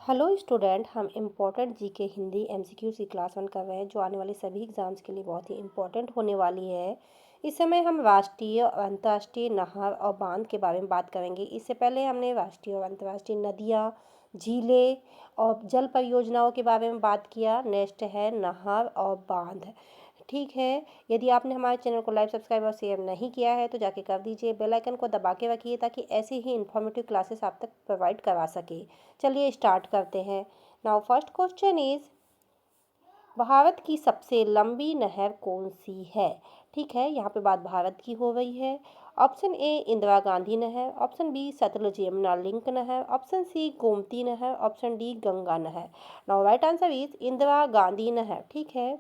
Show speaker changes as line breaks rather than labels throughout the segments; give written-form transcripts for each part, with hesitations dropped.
Hello student, हम important GK Hindi MCQs की class 1 कर रहे हैं जो आने वाले सभी एग्जाम्स के लिए बहुत ही इम्पोर्टेंट होने वाली है। इस समय हम राष्ट्रीय और अंतर्राष्ट्रीय नहर और बांध के बारे में बात करेंगे। इससे पहले हमने राष्ट्रीय और अंतर्राष्ट्रीय नदियाँ, झीलें और जल परियोजनाओं के बारे में बात किया। नेक्स्ट है नहर और बांध। ठीक है, यदि आपने हमारे चैनल को लाइक, सब्सक्राइब और शेयर नहीं किया है तो जाके कर दीजिए। बेल आइकन को दबा के रखिए ताकि ऐसे ही इन्फॉर्मेटिव क्लासेस आप तक प्रोवाइड करवा सके। चलिए स्टार्ट करते हैं। Now first question is, Bharat की सबसे लंबी नहर कौन सी है? ठीक है, यहाँ पे बात भारत की हो रही है। ऑप्शन ए इंदिरा गांधी नहर, option B Sutlej Yamuna link नहर, ऑप्शन सी गोमती नहर, ऑप्शन डी गंगा नहर। Now right answer is Indira Gandhi नहर। ठीक है,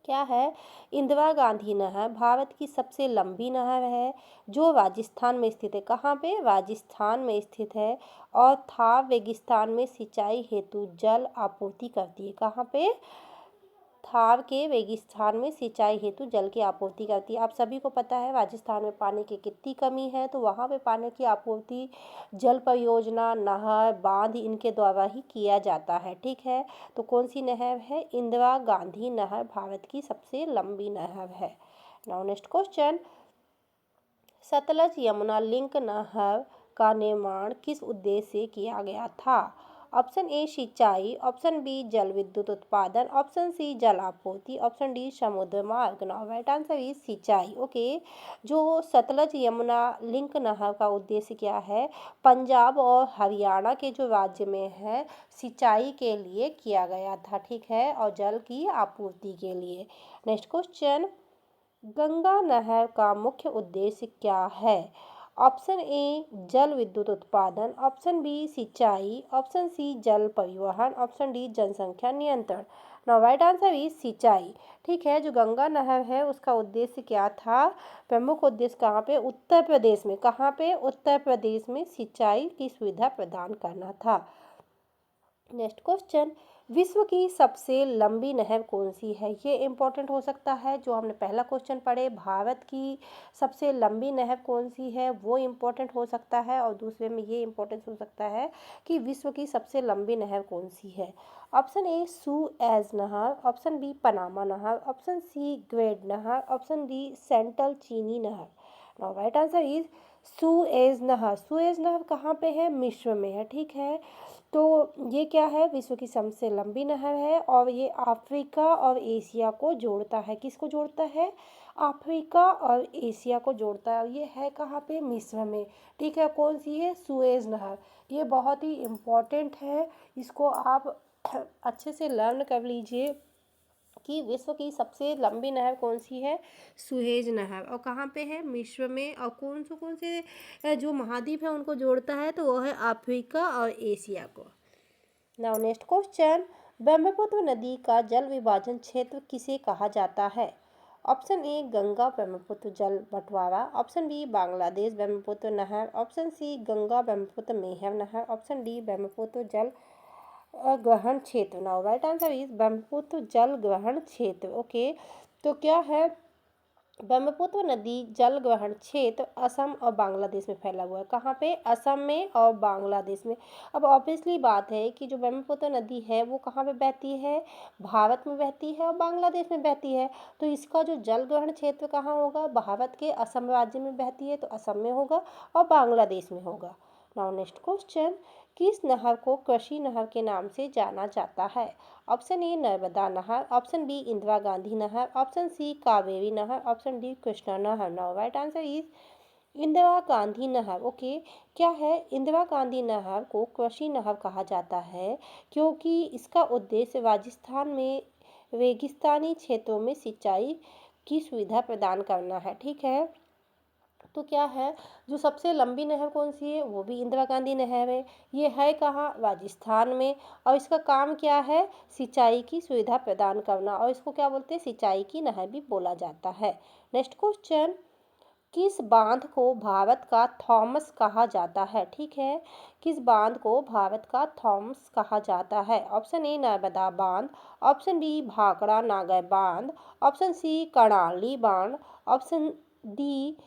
क्या है? इंदिरा गांधी नहर भारत की सबसे लंबी नहर है जो राजस्थान में स्थित है। कहाँ पे? राजस्थान में स्थित है और थार रेगिस्तान में सिंचाई हेतु जल आपूर्ति करती है। कहाँ पे? थार के रेगिस्तान में सिंचाई हेतु जल की आपूर्ति करती है। आप सभी को पता है राजस्थान में पानी की कितनी कमी है, तो वहाँ पे पानी की आपूर्ति जल परियोजना, नहर, बांध इनके द्वारा ही किया जाता है। ठीक है, तो कौन सी नहर है? इंदिरा गांधी नहर भारत की सबसे लंबी नहर है। Now next question, Sutlej Yamuna link नहर का निर्माण किस उद्देश्य से किया गया था? ऑप्शन ए सिंचाई, ऑप्शन बी जल विद्युत उत्पादन, ऑप्शन सी जल आपूर्ति, ऑप्शन डी समुद्र मार्ग। नाउ राइट आंसर इज सिंचाई। ओके, जो सतलज यमुना लिंक नहर का उद्देश्य क्या है? पंजाब और हरियाणा के जो राज्य में है, सिंचाई के लिए किया गया था। ठीक है, और जल की आपूर्ति के लिए। नेक्स्ट क्वेश्चन, गंगा नहर का मुख्य उद्देश्य क्या है? ऑप्शन ए जल विद्युत उत्पादन, ऑप्शन बी सिंचाई, ऑप्शन सी जल परिवहन, ऑप्शन डी जनसंख्या नियंत्रण। नाउ राइट आंसर इज सिंचाई। ठीक है, जो गंगा नहर है उसका उद्देश्य क्या था? प्रमुख उद्देश्य कहाँ पे? उत्तर प्रदेश में। कहाँ पे? उत्तर प्रदेश में सिंचाई की सुविधा प्रदान करना था। नेक्स्ट क्वेश्चन, विश्व की सबसे लंबी नहर कौन सी है? ये इंपॉर्टेंट हो सकता है। जो हमने पहला क्वेश्चन पढ़े, भारत की सबसे लंबी नहर कौन सी है, वो इंपॉर्टेंट हो सकता है। और दूसरे में ये इंपॉर्टेंट हो सकता है कि विश्व की सबसे लंबी नहर कौन सी है। ऑप्शन ए सुएज नहर, ऑप्शन बी पनामा नहर, ऑप्शन सी ग्रेट नहर, ऑप्शन डी सेंट्रल चीनी नहर। Now right answer is Suez नहर। सुएज नहर कहाँ पे है? मिस्र में है। ठीक है, तो ये क्या है? विश्व की सबसे लंबी नहर है और ये अफ्रीका और एशिया को जोड़ता है। किसको जोड़ता है? अफ्रीका और एशिया को जोड़ता है। और ये है कहाँ पे? मिस्र में। ठीक है, कौन सी है? सुएज नहर। ये बहुत ही इम्पोर्टेंट है, इसको आप अच्छे से लर्न कर लीजिए कि विश्व की सबसे लंबी नहर कौन सी है? सुएज नहर। और कहाँ पे है? मिस्र में। और कौन से जो महाद्वीप है उनको जोड़ता है, तो वो है अफ्रीका और एशिया को। नाउ नेक्स्ट क्वेश्चन, ब्रह्मपुत्र नदी का जल विभाजन क्षेत्र किसे कहा जाता है? ऑप्शन ए गंगा ब्रह्मपुत्र जल बंटवारा, ऑप्शन बी बांग्लादेश ब्रह्मपुत्र नहर, ऑप्शन सी गंगा ब्रह्मपुत्र मेहर नहर, ऑप्शन डी ब्रह्मपुत्र जल ग्रहण क्षेत्र। Now right answer is Brahmaputra जल ग्रहण क्षेत्र। ओके, तो क्या है? ब्रह्मपुत्र नदी जल ग्रहण क्षेत्र असम और बांग्लादेश में फैला हुआ है। कहाँ पे? असम में और बांग्लादेश में। अब ऑब्वियसली बात है कि जो ब्रह्मपुत्र नदी है वो कहाँ पे बहती है? भारत में बहती है और बांग्लादेश में बहती है। तो इसका जो जल ग्रहण क्षेत्र कहाँ होगा? भारत के असम राज्य में बहती है तो असम में होगा और बांग्लादेश में होगा। नाउ नेक्स्ट क्वेश्चन, किस नहर को कृषि नहर के नाम से जाना जाता है? ऑप्शन ए नर्मदा नहर, ऑप्शन बी इंदिरा गांधी नहर, ऑप्शन सी कावेरी नहर, ऑप्शन डी कृष्णा नहर। Now right answer is Indira Gandhi नहर। ओके, क्या है? इंदिरा गांधी नहर को कृषि नहर कहा जाता है क्योंकि इसका उद्देश्य राजस्थान में रेगिस्तानी क्षेत्रों में सिंचाई की सुविधा प्रदान करना है। ठीक है, तो क्या है? जो सबसे लंबी नहर कौन सी है? वो भी इंदिरा गांधी नहर है। ये है कहाँ? राजस्थान में। और इसका काम क्या है? सिंचाई की सुविधा प्रदान करना। और इसको क्या बोलते हैं? सिंचाई की नहर भी बोला जाता है। नेक्स्ट क्वेश्चन, किस बांध को भारत का थॉमस कहा जाता है? ठीक है, किस बांध को भारत का थॉमस कहा जाता है? ऑप्शन ए नर्मदा बांध, ऑप्शन बी भाखड़ा नागर बांध, ऑप्शन सी कर्णाली बांध, ऑप्शन डी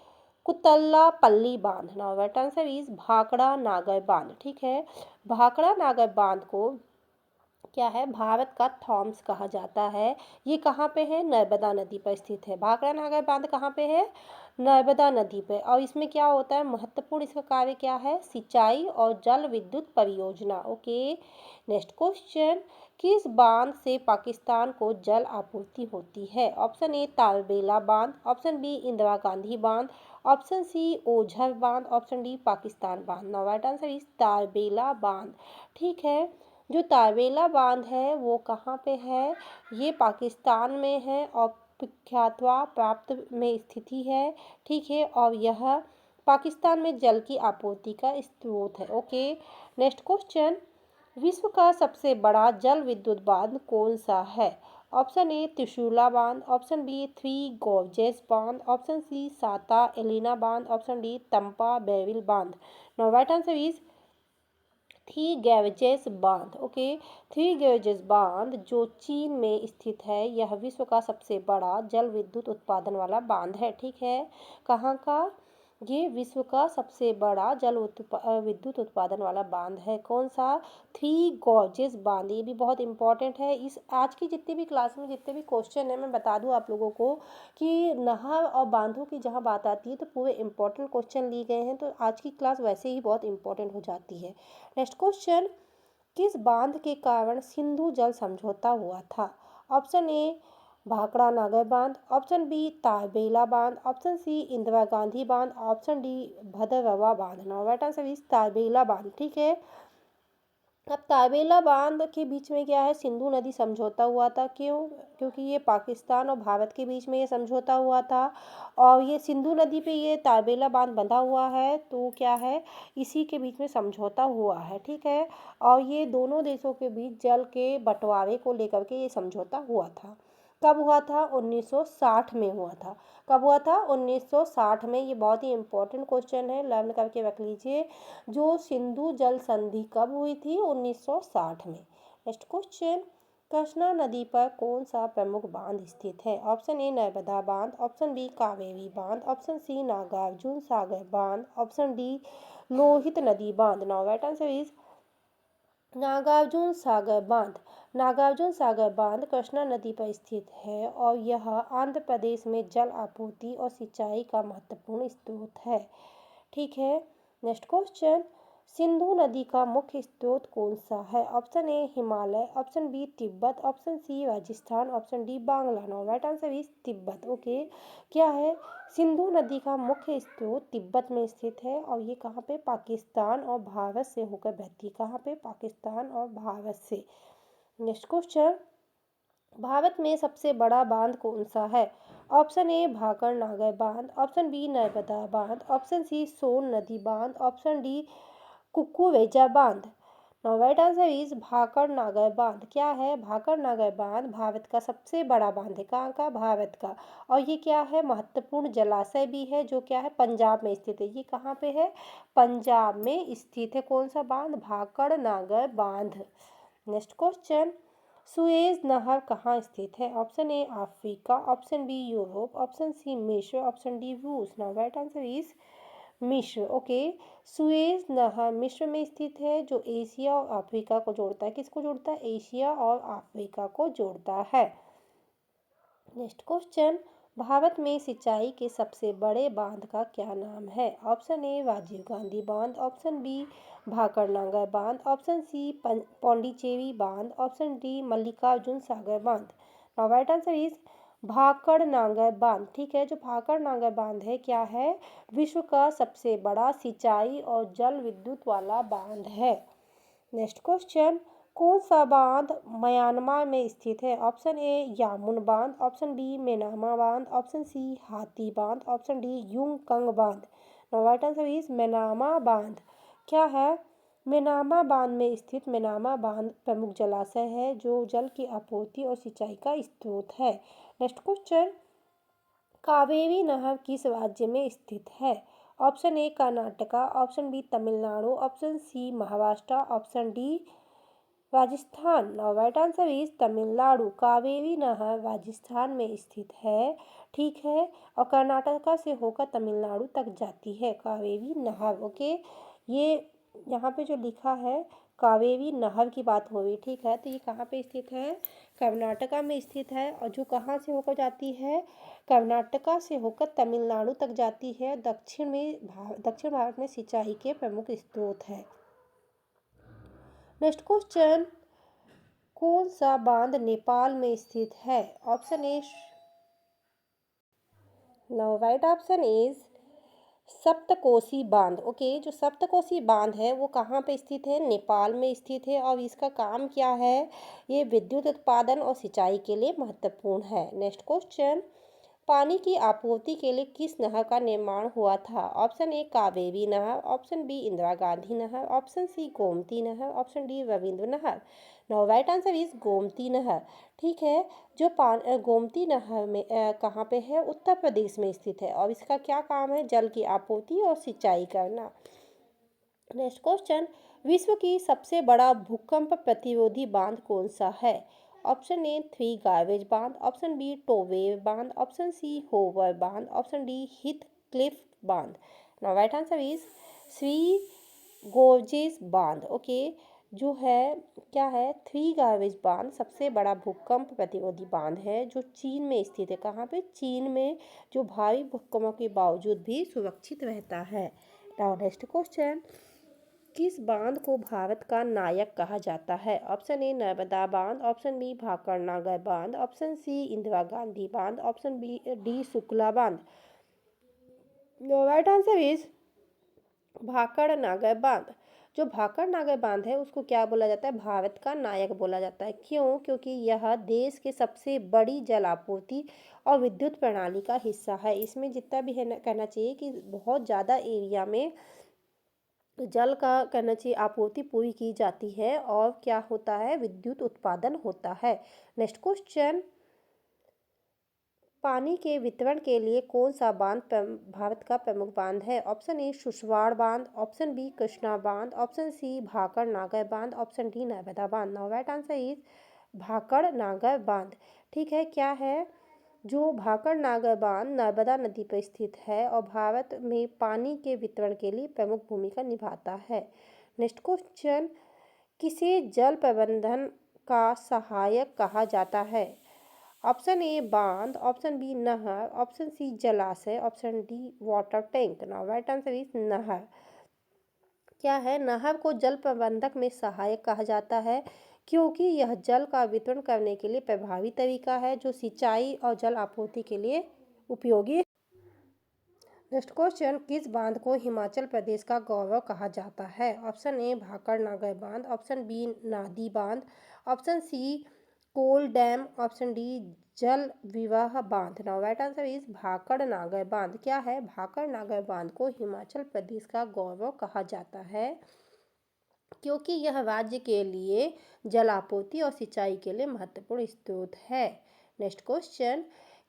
कुतल्लापल्ली बांध। Now right answer is Bhakra नागर बांध। ठीक है, भाखड़ा नागर बांध को क्या है, भारत का थॉम्स कहा जाता है। ये कहाँ पे है, नर्मदा नदी पर स्थित है। भाखड़ा नागर बांध कहाँ पे है, नर्मदा नदी पे। और इसमें क्या होता है, महत्वपूर्ण इसका कार्य क्या है, सिंचाई और जल विद्युत परियोजना। ओके, नेक्स्ट क्वेश्चन, किस बांध से पाकिस्तान को जल आपूर्ति होती है। ऑप्शन ए तालबेला बांध, ऑप्शन बी इंदिरा गांधी बांध, ऑप्शन सी ओझर बांध, ऑप्शन डी पाकिस्तान बांध। नाउ राइट आंसर इज तालबेला बांध। ठीक है, जो तालबेला बांध है वो कहाँ पे है, ये पाकिस्तान में है और प्रख्यातवा प्राप्त में स्थिति है। ठीक है, और यह पाकिस्तान में जल की आपूर्ति का स्रोत है। ओके, नेक्स्ट क्वेश्चन, विश्व का सबसे बड़ा जल विद्युत बांध कौन सा है। ऑप्शन ए त्रिशूला बांध, ऑप्शन बी थ्री गॉर्जेस बांध, ऑप्शन सी साता एलिना बांध, ऑप्शन डी तंपा बेविल बांध। Now right answer is three gorges बांध। ओके, थ्री गैवजेस बांध जो चीन में स्थित है, यह विश्व का सबसे बड़ा जल विद्युत उत्पादन वाला बांध है। ठीक है, कहाँ का, ये विश्व का सबसे बड़ा विद्युत उत्पादन वाला बांध है। कौन सा, थ्री गॉर्जेस बांध। ये भी बहुत इंपॉर्टेंट है। इस आज की जितनी भी क्लास में जितने भी क्वेश्चन है, मैं बता दूं आप लोगों को कि नहर और बांधों की जहाँ बात आती है तो पूरे इंपॉर्टेंट क्वेश्चन लिए गए हैं, तो आज की क्लास वैसे ही बहुत इंपॉर्टेंट हो जाती है। नेक्स्ट क्वेश्चन, किस बांध के कारण सिंधु जल समझौता हुआ था। ऑप्शन ए भाखड़ा नागर बांध, ऑप्शन बी तालबेला बांध, ऑप्शन सी इंदिरा गांधी बांध, ऑप्शन डी भदरवा बांध। नाउ राइट आंसर इज तालबेला बांध। ठीक है, अब तालबेला बांध के बीच में क्या है, सिंधु नदी समझौता हुआ था। क्यों, क्योंकि ये पाकिस्तान और भारत के बीच में ये समझौता हुआ था और ये सिंधु नदी पे ये तालबेला बांध बंधा हुआ है, तो क्या है, इसी के बीच में समझौता हुआ है। ठीक है, और ये दोनों देशों के बीच जल के बंटवारे को लेकर के ये समझौता हुआ था। कब हुआ था, 1960 में हुआ था। कब हुआ था, 1960 में। ये बहुत ही इंपॉर्टेंट क्वेश्चन है, लर्न करके रख लीजिए। जो सिंधु जल संधि कब हुई थी, 1960 में। नेक्स्ट क्वेश्चन, कृष्णा नदी पर कौन सा प्रमुख बांध स्थित है। ऑप्शन ए नर्मदा बांध, ऑप्शन बी कावेरी बांध, ऑप्शन सी नागार्जुन सागर बांध, ऑप्शन डी लोहित नदी बांध। Now right answer is Nagarjuna Sagar बांध। नागार्जुन सागर बांध कृष्णा नदी पर स्थित है और यह आंध्र प्रदेश में जल आपूर्ति और सिंचाई का महत्वपूर्ण स्रोत है। ठीक है, नेक्स्ट क्वेश्चन, सिंधु नदी का मुख्य स्रोत कौन सा है। Option A Himalaya, option B Tibet, option C Rajasthan, option D Bangla. Now right answer is Tibet. Okay, क्या है, सिंधु नदी का मुख्य स्रोत तिब्बत में स्थित है और ये कहाँ पे, पाकिस्तान और भारत से होकर बहती है। कहाँ पे, पाकिस्तान और भारत से। नेक्स्ट क्वेश्चन, भारत में सबसे बड़ा बांध कौन सा है। ऑप्शन ए भाखड़ नागर बांध, ऑप्शन बी नर्मदा बांध, ऑप्शन सी सोन नदी बांध, ऑप्शन डी कुकुवेजा बांध। नाउ राइट आंसर इज भाखड़ नागर बांध। क्या है, भाखड़ नागर बांध भारत का सबसे बड़ा बांध है। कहाँ का, भारत का। और ये क्या है, महत्वपूर्ण जलाशय भी है, जो क्या है, पंजाब में स्थित है। ये कहाँ पे है, पंजाब में स्थित है। कौन सा बांध, भाखड़ नागर बांध। नेक्स्ट क्वेश्चन, सुएज नहर कहाँ स्थित है। Option A Africa, option B Europe, option C मिस्र, ऑप्शन डी रूस। नाउ राइट आंसर इज मिस्र। ओके, सुएज नहर मिस्र में स्थित है, जो एशिया और अफ्रीका को जोड़ता है। किसको जोड़ता है, एशिया और अफ्रीका को जोड़ता है। नेक्स्ट क्वेश्चन, भारत में सिंचाई के सबसे बड़े बांध का क्या नाम है। ऑप्शन ए राजीव गांधी बांध, ऑप्शन बी भाखड़ नागर बांध, ऑप्शन सी पौंडीचेरी बांध, ऑप्शन डी मल्लिकार्जुन सागर बांध। नाउ राइट आंसर इज भाखड़ नागर बांध। ठीक है, जो भाखड़ नागर बांध है, क्या है, विश्व का सबसे बड़ा सिंचाई और जल विद्युत वाला बांध है। नेक्स्ट क्वेश्चन, कौन सा बांध म्यांमार में स्थित है। ऑप्शन ए यामुन बांध, ऑप्शन बी मेनामा बांध, ऑप्शन सी हाथी बांध, ऑप्शन डी युमकंग बांध। नाउ राइट आंसर इज मेनामा बांध। क्या है, मेनामा बांध में स्थित मेनामा बांध प्रमुख जलाशय है, जो जल की आपूर्ति और सिंचाई का स्रोत है। नेक्स्ट क्वेश्चन, कावेरी नहर किस राज्य में स्थित है। Option A Karnataka, option B Tamil Nadu, option C Maharashtra, option D Rajasthan. Now right answer is Tamil Nadu. Kaveri नहर राजस्थान में स्थित है, ठीक है, और कर्नाटका से होकर तमिलनाडु तक जाती है कावेरी नहर। ओके, ये यहाँ पे जो लिखा है कावेरी नहर की बात हो रही, ठीक है, तो ये कहाँ पे स्थित है? कर्नाटका में स्थित है, और जो कहाँ से होकर जाती है? कर्नाटका से होकर तमिलनाडु तक जाती है। दक्षिण भारत में सिंचाई के प्रमुख स्रोत है। नेक्स्ट क्वेश्चन, कौन सा बांध नेपाल में स्थित है? Option A, now right option is Saptakosi बांध। ओके, जो सप्तकोसी बांध है वो कहाँ पे स्थित है? नेपाल में स्थित है, और इसका काम क्या है? ये विद्युत उत्पादन और सिंचाई के लिए महत्वपूर्ण है। नेक्स्ट क्वेश्चन, पानी की आपूर्ति के लिए किस नहर का निर्माण हुआ था? ऑप्शन ए कावेरी नहर, ऑप्शन बी इंदिरा गांधी नहर, ऑप्शन सी गोमती नहर, ऑप्शन डी रविंद्र नहर। Now right answer is Gomti नहर, ठीक है। जो गोमती नहर में कहाँ पे है? उत्तर प्रदेश में स्थित है, और इसका क्या काम है? जल की आपूर्ति और सिंचाई करना। नेक्स्ट क्वेश्चन, विश्व की सबसे बड़ा भूकंप प्रतिरोधी बांध कौन सा है? ऑप्शन ए थ्री गार्वेज बांध, ऑप्शन बी टोवे बांध, ऑप्शन सी होवर बांध, ऑप्शन डी हिथ क्लिफ बांध। Now right answer is three gorges बांध। ओके, जो है क्या है? थ्री गार्वेज बांध सबसे बड़ा भूकंप प्रतिरोधी बांध है, जो चीन में स्थित है। कहाँ पे? चीन में, जो भारी भूकंपों के बावजूद भी सुरक्षित रहता है। नाउ नेक्स्ट क्वेश्चन, किस बांध को भारत का नायक कहा जाता है? ऑप्शन ए नर्मदा बांध, ऑप्शन बी भाकर नागर बांध, ऑप्शन सी इंदिरा गांधी बांध, ऑप्शन बी डी शुक्ला बांध। Right answer is Bhakra Nangal बांध। जो भाकर नागर बांध है उसको क्या बोला जाता है? भारत का नायक बोला जाता है। क्यों? क्योंकि यह देश के सबसे बड़ी जल आपूर्ति और विद्युत प्रणाली का हिस्सा है। इसमें जितना भी है कहना चाहिए कि बहुत ज़्यादा एरिया में जल का करना चाहिए आपूर्ति पूरी की जाती है, और क्या होता है? विद्युत उत्पादन होता है। नेक्स्ट क्वेश्चन, पानी के वितरण के लिए कौन सा बांध भारत का प्रमुख बांध है? ऑप्शन ए सुसवाड़ बांध, ऑप्शन बी कृष्णा बांध, ऑप्शन सी भाकर नागर बांध, ऑप्शन डी नर्मदा बांध। Now right answer is Bhakra Nangal बांध, ठीक है। क्या है? जो भाकर नागर बांध नर्मदा नदी पर स्थित है, और भारत में पानी के वितरण के लिए प्रमुख भूमिका निभाता है। नेक्स्ट क्वेश्चन, किसे जल प्रबंधन का सहायक कहा जाता है? ऑप्शन ए बांध, ऑप्शन बी नहर, ऑप्शन सी जलाशय, option D water tank. Now right answer is नहर। क्या है? नहर को जल प्रबंधक में सहायक कहा जाता है, क्योंकि यह जल का वितरण करने के लिए प्रभावी तरीका है, जो सिंचाई और जल आपूर्ति के लिए उपयोगी है। नेक्स्ट क्वेश्चन, किस बांध को हिमाचल प्रदेश का गौरव कहा जाता है? ऑप्शन ए भाकर नागर बांध, ऑप्शन बी नादी बांध, option C Kol dam, option D जल विवाह बांध। Now right answer is Bhakra Nangal बांध। क्या है? भाकर नागर बांध को हिमाचल प्रदेश का गौरव कहा जाता है, क्योंकि यह राज्य के लिए जल आपूर्ति और सिंचाई के लिए महत्वपूर्ण स्रोत है। नेक्स्ट क्वेश्चन,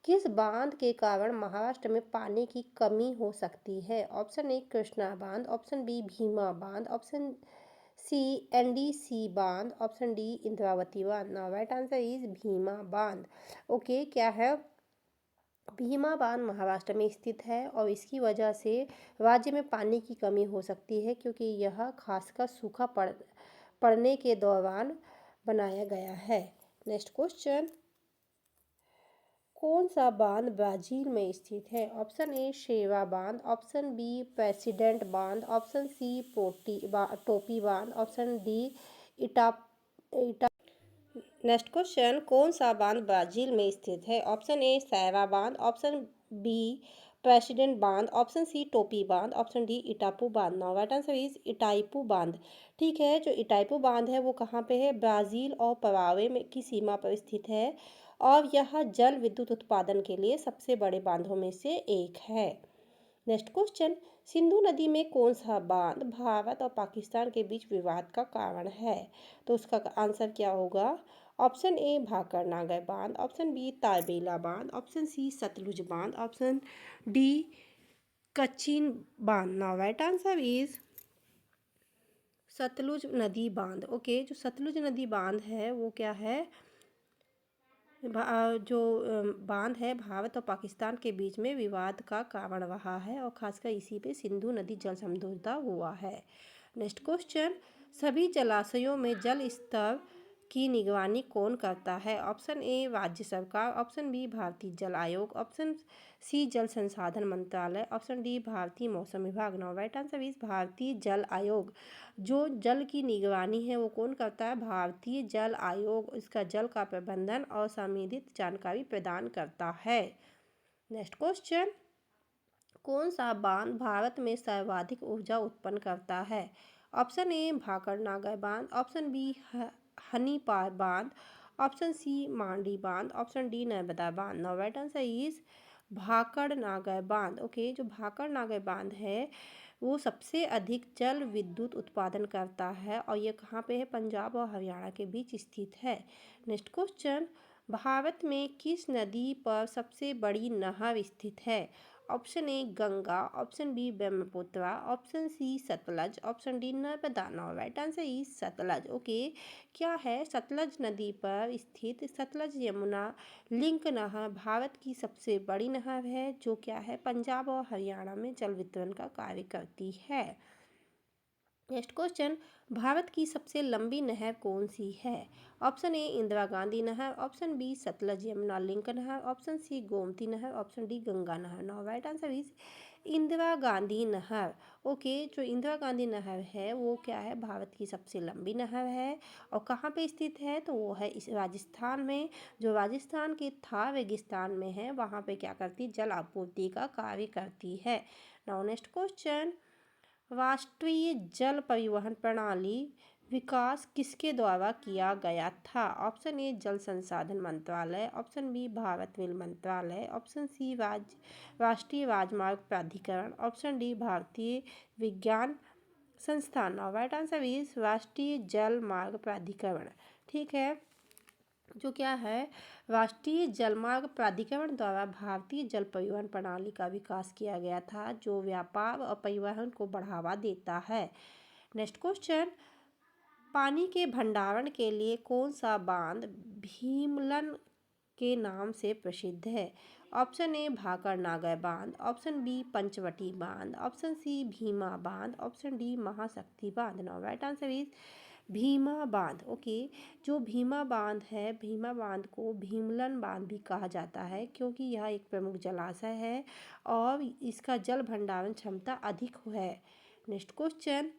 किस बांध के कारण महाराष्ट्र में पानी की कमी हो सकती है? ऑप्शन ए कृष्णा बांध, ऑप्शन बी भीमा बांध, ऑप्शन सी एनडीसी बांध, ऑप्शन डी इंद्रावती बांध। Now right answer is Bhima बांध। ओके, क्या है? भीमा बांध महाराष्ट्र में स्थित है, और इसकी वजह से राज्य में पानी की कमी हो सकती है, क्योंकि यह खासकर सूखा पड़ने के दौरान बनाया गया है। नेक्स्ट क्वेश्चन, कौन सा बांध ब्राजील में स्थित है? ऑप्शन ए शेवा बांध, ऑप्शन बी प्रेसिडेंट बांध, ऑप्शन सी टोपी बांध, ऑप्शन डी इटा इटा नेक्स्ट क्वेश्चन, कौन सा बांध ब्राजील में स्थित है? ऑप्शन ए सैवा बांध, ऑप्शन बी प्रेसिडेंट बांध, ऑप्शन सी टोपी बांध, ऑप्शन डी इटापू बांध। Now right answer is Itaipu बांध, ठीक है। जो इटाइपू बांध है वो कहाँ पे है? ब्राज़ील और पराग्वे में की सीमा पर स्थित है, और यह जल विद्युत उत्पादन के लिए सबसे बड़े बांधों में से एक है। नेक्स्ट क्वेश्चन, सिंधु नदी में कौन सा बांध भारत और पाकिस्तान के बीच विवाद का कारण है? तो उसका आंसर क्या होगा? ऑप्शन ए भाकर नागर बांध, ऑप्शन बी तारबेला बांध, ऑप्शन सी सतलुज बांध, ऑप्शन डी कच्चिन बांध। Now right answer is Sutlej नदी बांध। ओके, जो सतलुज नदी बांध है वो क्या है, जो बांध है भारत और पाकिस्तान के बीच में विवाद का कारण रहा है और खासकर इसी पे सिंधु नदी जल समझौता हुआ है। नेक्स्ट क्वेश्चन, सभी जलाशयों में जल स्तर की निगरानी कौन करता है? ऑप्शन ए राज्य सरकार, ऑप्शन बी भारतीय जल आयोग, ऑप्शन सी जल संसाधन मंत्रालय, ऑप्शन डी भारतीय मौसम विभाग। नाउ राइट आंसर इज भारतीय जल आयोग। जो जल की निगरानी है वो कौन करता है? भारतीय जल आयोग। इसका जल का प्रबंधन और संबंधित जानकारी प्रदान करता है। नेक्स्ट क्वेश्चन, कौन सा बांध भारत में सर्वाधिक ऊर्जा उत्पन्न करता है? ऑप्शन ए भाखड़ नागर बांध, ऑप्शन बी हनीपार बांध, ऑप्शन सी मांडी बांध, ऑप्शन डी नर्मदा बांध। नाउ राइट आंसर इज भाखड़ नागर बांध। ओके, जो भाखड़ नागर बांध है वो सबसे अधिक जल विद्युत उत्पादन करता है और ये कहाँ पे है? पंजाब और हरियाणा के बीच स्थित है। नेक्स्ट क्वेश्चन, भारत में किस नदी पर सबसे बड़ी नहर स्थित है? Option A Ganga, option B Brahmaputra, option C Sutlej, option D Narmada. Now right answer is Sutlej. Okay, क्या है? सतलज नदी पर स्थित सतलज यमुना लिंक नहर भारत की सबसे बड़ी नहर है, जो क्या है? पंजाब और हरियाणा में जल वितरण का कार्य करती है। नेक्स्ट क्वेश्चन, भारत की सबसे लंबी नहर कौन सी है? ऑप्शन ए इंदिरा गांधी नहर, option B Sutlej Yamuna link नहर, ऑप्शन सी गोमती नहर, ऑप्शन डी गंगा नहर। Now right answer is Indira Gandhi नहर। ओके, जो इंदिरा गांधी नहर है वो क्या है? भारत की सबसे लंबी नहर है और कहाँ पे स्थित है? तो वो है इस राजस्थान में। जो राजस्थान के थार रेगिस्तान में है वहाँ पे क्या करती? जल आपूर्ति का कार्य करती है। नाउ नेक्स्ट क्वेश्चन, राष्ट्रीय जल परिवहन प्रणाली विकास किसके द्वारा किया गया था? ऑप्शन ए जल संसाधन मंत्रालय, ऑप्शन बी भारत रेल मंत्रालय, ऑप्शन सी राष्ट्रीय राजमार्ग प्राधिकरण, ऑप्शन डी भारतीय विज्ञान संस्थान। राइट आंसर इज राष्ट्रीय जल मार्ग प्राधिकरण। ठीक है, जो क्या है? राष्ट्रीय जलमार्ग प्राधिकरण द्वारा भारतीय जल परिवहन प्रणाली का विकास किया गया था, जो व्यापार और परिवहन को बढ़ावा देता है। नेक्स्ट क्वेश्चन, पानी के भंडारण के लिए कौन सा बांध भीमलन के नाम से प्रसिद्ध है? ऑप्शन ए भाखड़ नागर बांध, ऑप्शन बी पंचवटी बांध, ऑप्शन सी भीमा बांध, ऑप्शन डी महाशक्ति बांध। Now right answer is Bhima बांध। ओके, जो भीमा बांध है, भीमा बांध को भीमलन बांध भी कहा जाता है क्योंकि यह एक प्रमुख जलाशय है और इसका जल भंडारण क्षमता अधिक है। नेक्स्ट क्वेश्चन,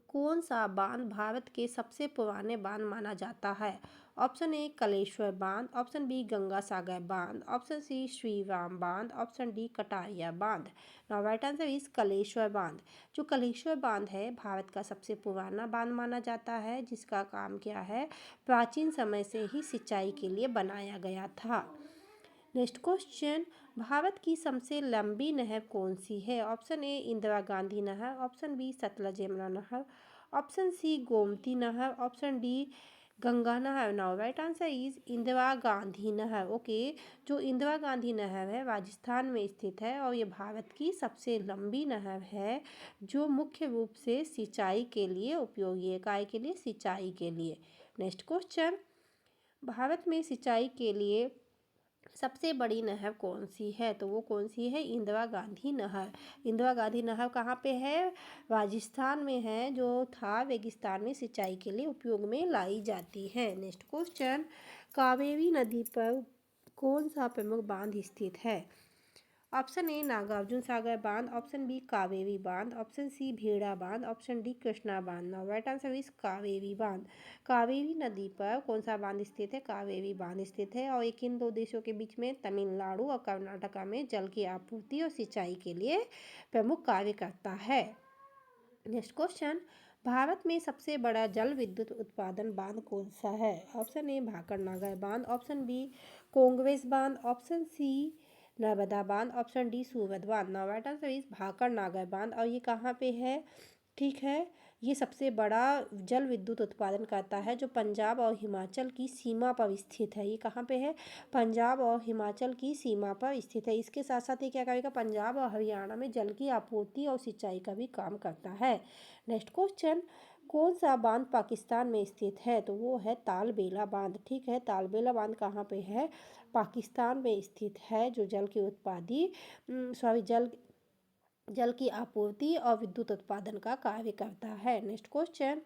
कौन सा बांध भारत के सबसे पुराने बांध माना जाता है? ऑप्शन ए कलेश्वर बांध, ऑप्शन बी गंगा सागर बांध, ऑप्शन सी श्री राम बांध, ऑप्शन डी कटारिया बांध। Now right answer is Kaleshwar बांध। जो कलेश्वर बांध है भारत का सबसे पुराना बांध माना जाता है, जिसका काम क्या है? प्राचीन समय से ही सिंचाई के लिए बनाया गया था। नेक्स्ट क्वेश्चन, भारत की सबसे लंबी नहर कौन सी है? ऑप्शन ए इंदिरा गांधी नहर, ऑप्शन बी सतलज यमुना नहर, ऑप्शन सी गोमती नहर, ऑप्शन डी गंगा नहर। Now right answer is Indira Gandhi नहर। ओके, जो इंदिरा गांधी नहर है राजस्थान में स्थित है और ये भारत की सबसे लंबी नहर है, जो मुख्य रूप से सिंचाई के लिए उपयोगी है। काय के लिए? सिंचाई के लिए। नेक्स्ट क्वेश्चन, भारत में सिंचाई के लिए सबसे बड़ी नहर कौन सी है? तो वो कौन सी है? इंदिरा गांधी नहर। इंदिरा गांधी नहर कहाँ पे है? राजस्थान में है, जो थार रेगिस्तान में सिंचाई के लिए उपयोग में लाई जाती है। नेक्स्ट क्वेश्चन, कावेरी नदी पर कौन सा प्रमुख बांध स्थित है? ऑप्शन ए नागार्जुन सागर बांध, ऑप्शन बी कावेरी बांध, ऑप्शन सी भेड़ा बांध, ऑप्शन डी कृष्णा बांध। Now right answer is Kaveri बांध। कावेरी नदी पर कौन सा बांध स्थित है? कावेरी बांध स्थित है और ये किन दो देशों के बीच में? तमिलनाडु और कर्नाटका में जल की आपूर्ति और सिंचाई के लिए प्रमुख कार्य करता है। नेक्स्ट क्वेश्चन, भारत में सबसे बड़ा जल विद्युत उत्पादन बांध कौन सा है? ऑप्शन ए भाखड़ नागर बांध, ऑप्शन बी कोंगवेस बांध, ऑप्शन सी नर्मदा बांध, ऑप्शन डी सूरत बांध। नाउ राइट आंसर इज भाखड़ नागर बांध और ये कहाँ पे है? ठीक है, ये सबसे बड़ा जल विद्युत उत्पादन करता है, जो पंजाब और हिमाचल की सीमा पर स्थित है। ये कहाँ पे है? पंजाब और हिमाचल की सीमा पर स्थित है। इसके साथ साथ ये क्या करेगा? पंजाब और हरियाणा में जल की आपूर्ति और सिंचाई का भी काम करता है। नेक्स्ट क्वेश्चन, कौन सा बांध पाकिस्तान में स्थित है? तो वो है तालबेला बांध। ठीक है, तालबेला बांध कहाँ पे है? पाकिस्तान में स्थित है, जो जल की उत्पादी सॉरी जल जल की आपूर्ति और विद्युत उत्पादन का कार्य करता है। नेक्स्ट क्वेश्चन,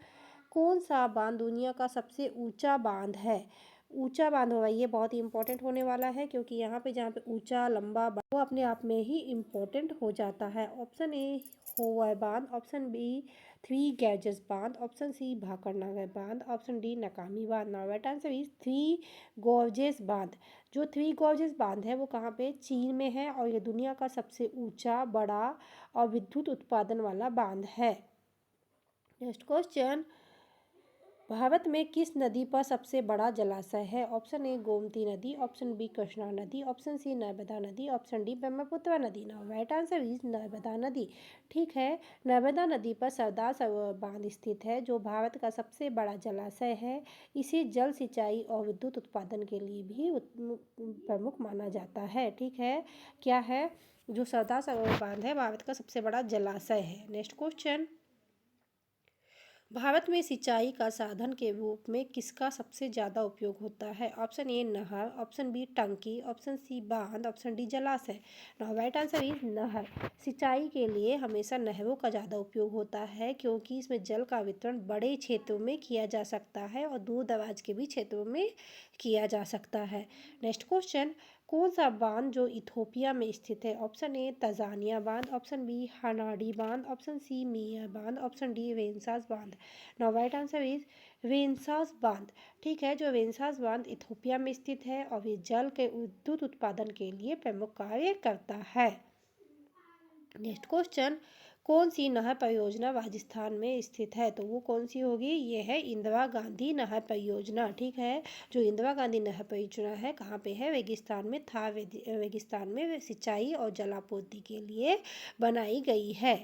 कौन सा बांध दुनिया का सबसे ऊंचा बांध है? ऊंचा बांध होगा, ये बहुत ही इंपॉर्टेंट होने वाला है, क्योंकि यहाँ पे जहाँ पे ऊंचा लंबा वो अपने आप में ही इम्पोर्टेंट हो जाता है। ऑप्शन ए होवर बांध, ऑप्शन बी थ्री गैजेस बांध, ऑप्शन सी भाकरनगर बांध, ऑप्शन डी नकामी बांध। Now right answer is three gorges बांध। जो थ्री गॉर्जेस बांध है वो कहाँ पे? चीन में है, और ये दुनिया का सबसे ऊंचा, बड़ा और विद्युत उत्पादन वाला बांध है। नेक्स्ट क्वेश्चन, भारत में किस नदी पर सबसे बड़ा जलाशय है? ऑप्शन ए गोमती नदी, ऑप्शन बी कृष्णा नदी, ऑप्शन सी नर्मदा नदी, ऑप्शन डी ब्रह्मपुत्र नदी। Now right answer is Narmada नदी। ठीक है, नर्मदा नदी पर सरदार सरोवर बांध स्थित है, जो भारत का सबसे बड़ा जलाशय है। इसे जल सिंचाई और विद्युत उत्पादन के लिए भी प्रमुख माना जाता है। ठीक है, क्या है? जो सरदार सरोवर बांध है भारत का सबसे बड़ा जलाशय है। नेक्स्ट क्वेश्चन, भारत में सिंचाई का साधन के रूप में किसका सबसे ज़्यादा उपयोग होता है? ऑप्शन ए नहर, ऑप्शन बी टंकी, ऑप्शन सी बांध, ऑप्शन डी जलाशय। नाउ राइट आंसर इज नहर। सिंचाई के लिए हमेशा नहरों का ज़्यादा उपयोग होता है, क्योंकि इसमें जल का वितरण बड़े क्षेत्रों में किया जा सकता है और दूर दराज के भी क्षेत्रों में किया जा सकता है। नेक्स्ट क्वेश्चन, कौन सा बांध जो इथोपिया में स्थित है? ऑप्शन ए तंजानिया बांध, ऑप्शन बी हनाडी बांध, ऑप्शन सी मियां बांध, ऑप्शन डी वेनसास बांध। नाउ राइट आंसर इज वेनसास बांध। ठीक है, जो वेनसास बांध इथोपिया में स्थित है और ये जल के विद्युत उत्पादन के लिए प्रमुख कार्य करता है। नेक्स्ट क्वेश्चन, कौन सी नहर परियोजना राजस्थान में स्थित है? तो वो कौन सी होगी? ये है इंदिरा गांधी नहर परियोजना। ठीक है, जो इंदिरा गांधी नहर परियोजना है कहाँ पे है? रेगिस्तान में रेगिस्तान में सिंचाई और जलापूर्ति के लिए बनाई गई है।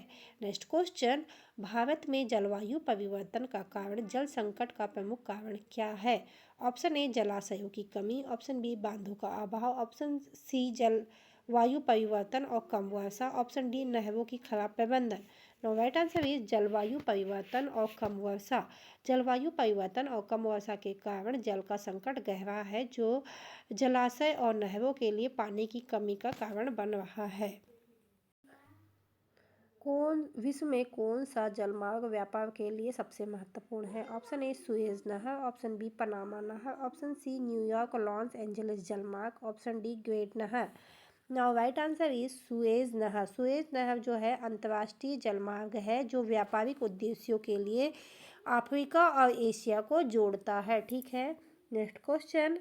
नेक्स्ट क्वेश्चन, भारत में जलवायु परिवर्तन का कारण जल संकट का प्रमुख कारण क्या है? ऑप्शन ए जलाशयों की कमी, ऑप्शन बी बांधों का अभाव, ऑप्शन सी जल वायु परिवर्तन और कम वर्षा, ऑप्शन डी नहरों की खराब प्रबंधन। नो राइट आंसर इज जलवायु परिवर्तन और कम वर्षा। जलवायु परिवर्तन और कम वर्षा के कारण जल का संकट गहरा है, जो जलाशय और नहरों के लिए पानी की कमी का कारण बन रहा है। विश्व में कौन सा जलमार्ग व्यापार के लिए सबसे महत्वपूर्ण है? ऑप्शन ए सुएज नहर, ऑप्शन बी पनामा नहर, option C New York Los Angeles जलमार्ग, ऑप्शन डी ग्रेट नहर। Now right answer is Suez नहर। सुएज नहर जो है अंतर्राष्ट्रीय जलमार्ग है, जो व्यापारिक उद्देश्यों के लिए अफ्रीका और एशिया को जोड़ता है। ठीक है, नेक्स्ट क्वेश्चन,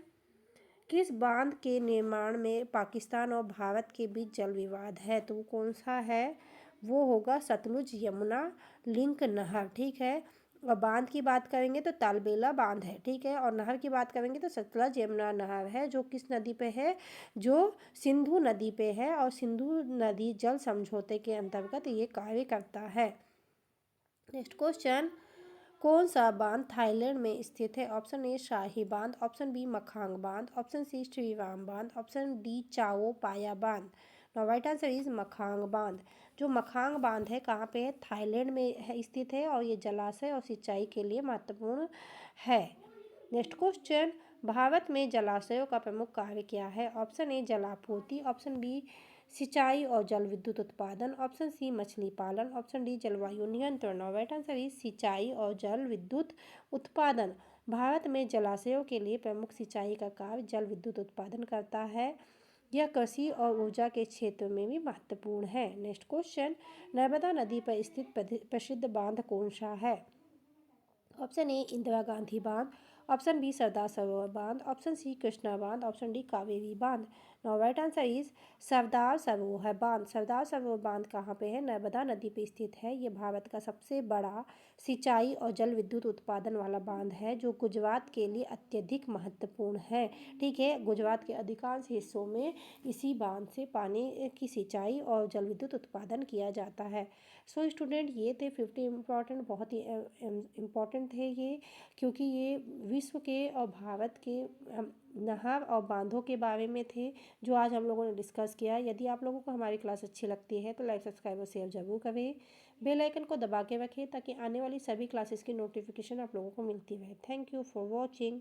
किस बांध के निर्माण में पाकिस्तान और भारत के बीच जल विवाद है? तो वो कौन सा है? वो होगा सतलुज यमुना लिंक नहर। ठीक है, और बांध की बात करेंगे तो तालबेला बांध है। ठीक है, और नहर की बात करेंगे तो सतलज यमुना नहर है, जो किस नदी पे है? जो सिंधु नदी पे है, और सिंधु नदी जल समझौते के अंतर्गत ये कार्य करता है। नेक्स्ट क्वेश्चन, कौन सा बांध थाईलैंड में स्थित है? ऑप्शन ए शाही बांध, ऑप्शन बी मखांग बांध, ऑप्शन सी श्रीराम बांध, ऑप्शन डी चाओ पाया बांध। नाउ राइट आंसर इज मखांग बांध। जो मखांग बांध है कहाँ पे है? थाईलैंड में है स्थित है, और ये जलाशय और सिंचाई के लिए महत्वपूर्ण है। नेक्स्ट क्वेश्चन, भारत में जलाशयों का प्रमुख कार्य क्या है? ऑप्शन ए जलापूर्ति, ऑप्शन बी सिंचाई और जल विद्युत उत्पादन, ऑप्शन सी मछली पालन, ऑप्शन डी जलवायु नियंत्रण। और राइट आंसर इज सिंचाई और जल विद्युत उत्पादन। भारत में जलाशयों के लिए प्रमुख सिंचाई का कार्य जल विद्युत उत्पादन करता है। यह कृषि और ऊर्जा के क्षेत्र में भी महत्वपूर्ण है। नेक्स्ट क्वेश्चन, नर्मदा नदी पर स्थित प्रसिद्ध बांध कौन सा है? ऑप्शन ए इंदिरा गांधी बांध, ऑप्शन बी सरदार सरोवर बांध, ऑप्शन सी कृष्णा बांध, ऑप्शन डी कावेरी बांध। Now right answer is Sardar Sarovar बांध। सरदार सरोवर बांध कहाँ पे है? नर्मदा नदी पे स्थित है। ये भारत का सबसे बड़ा सिंचाई और जल विद्युत उत्पादन वाला बांध है, जो गुजरात के लिए अत्यधिक महत्वपूर्ण है। ठीक है, गुजरात के अधिकांश हिस्सों में इसी बांध से पानी की सिंचाई और जल विद्युत उत्पादन किया जाता है। सो स्टूडेंट, ये थे 50 इम्पॉर्टेंट, बहुत ही इम्पॉर्टेंट थे ये, क्योंकि ये विश्व के और भारत के नहर और बांधों के बारे में थे जो आज हम लोगों ने डिस्कस किया। यदि आप लोगों को हमारी क्लास अच्छी लगती है तो लाइक सब्सक्राइब और शेयर ज़रूर करें। बेल आइकन को दबा के रखें ताकि आने वाली सभी क्लासेस की नोटिफिकेशन आप लोगों को मिलती रहे। Thank you for watching.